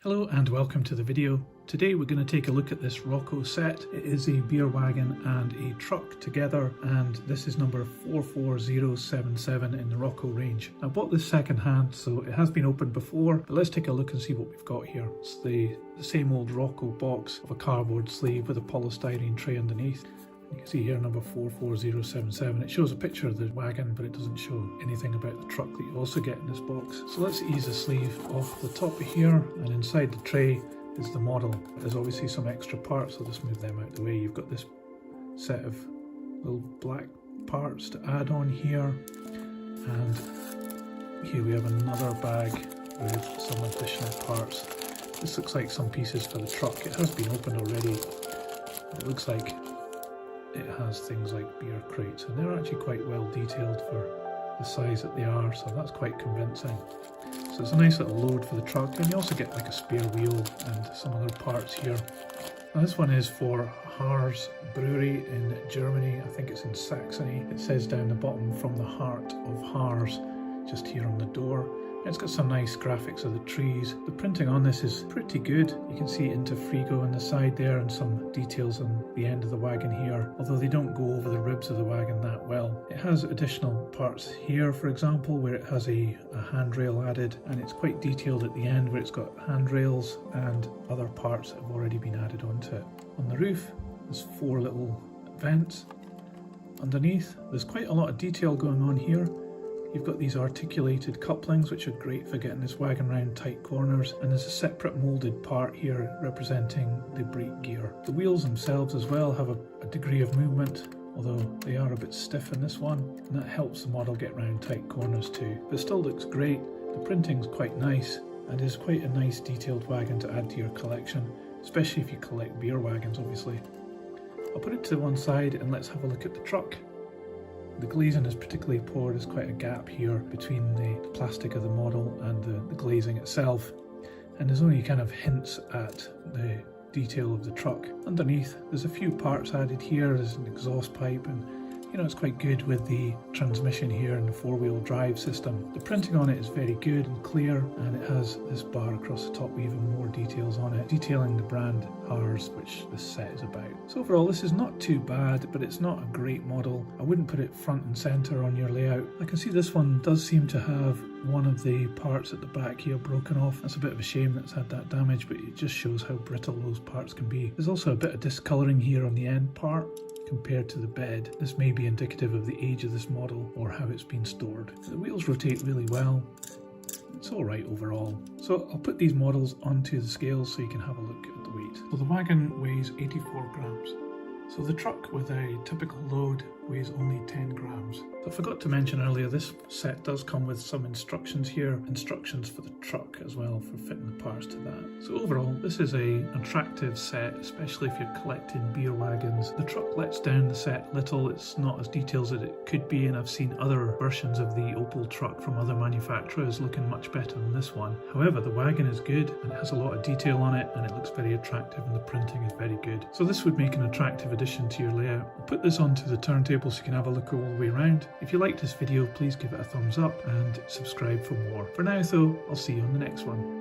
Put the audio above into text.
Hello and welcome to the video. Today we're going to take a look at this Roco set. It is a beer wagon and a truck together, and this is number 44077 in the Roco range. I bought this second hand, so it has been opened before, but let's take a look and see what we've got here. It's the same old Roco box of a cardboard sleeve with a polystyrene tray underneath. You can see here number 44077. It shows a picture of the wagon, but it doesn't show anything about the truck that you also get in this box. So let's ease the sleeve off the top of here, and inside the tray is the model. There's obviously some extra parts, so I'll just move them out of the way. You've got this set of little black parts to add on here, and here we have another bag with some additional parts. This looks like some pieces for the truck. It has been opened already. It looks like it has things like beer crates, and they're actually quite well detailed for the size that they are, so that's quite convincing. So it's a nice little load for the truck, and you also get like a spare wheel and some other parts here. Now this one is for Harz Brewery in Germany. I think it's in Saxony. It says down the bottom, "From the heart of Harz," just here on the door. It's got some nice graphics of the trees. The printing on this is pretty good. You can see Interfrigo on the side there and some details on the end of the wagon here, although they don't go over the ribs of the wagon that well. It has additional parts here, for example, where it has a handrail added, and it's quite detailed at the end where it's got handrails and other parts that have already been added onto it. On the roof, there's 4 little vents. Underneath, there's quite a lot of detail going on here. You've got these articulated couplings, which are great for getting this wagon round tight corners, and there's a separate moulded part here representing the brake gear. The wheels themselves as well have a degree of movement, although they are a bit stiff in this one, and that helps the model get round tight corners too. But it still looks great. The printing's quite nice, and is quite a nice detailed wagon to add to your collection, especially if you collect beer wagons, obviously. I'll put it to one side and let's have a look at the truck. The glazing is particularly poor. There's quite a gap here between the plastic of the model and the glazing itself, and there's only kind of hints at the detail of the truck. Underneath, there's a few parts added here. There's an exhaust pipe, and you know, it's quite good with the transmission here and the 4-wheel drive system. The printing on it is very good and clear, and it has this bar across the top with even more details on it, detailing the brand Harz, which this set is about. So overall, this is not too bad, but it's not a great model. I wouldn't put it front and center on your layout. I can see this one does seem to have one of the parts at the back here broken off. That's a bit of a shame that's had that damage, but it just shows how brittle those parts can be. There's also a bit of discolouring here on the end part compared to the bed. This may be indicative of the age of this model or how it's been stored. The wheels rotate really well. It's alright overall. So I'll put these models onto the scales so you can have a look at the weight. So the wagon weighs 84 grams. So the truck with a typical load weighs only 10 grams. So I forgot to mention earlier, this set does come with some instructions here, instructions for the truck as well for fitting the parts to that. So overall, this is an attractive set, especially if you're collecting beer wagons. The truck lets down the set little. It's not as detailed as it could be, and I've seen other versions of the Opel Truck from other manufacturers looking much better than this one. However, the wagon is good and it has a lot of detail on it, and it looks very attractive, and the printing is very good. So this would make an attractive addition to your layout. I'll put this onto the turntable so you can have a look all the way around. If you liked this video, please give it a thumbs up and subscribe for more. For now though, I'll see you on the next one.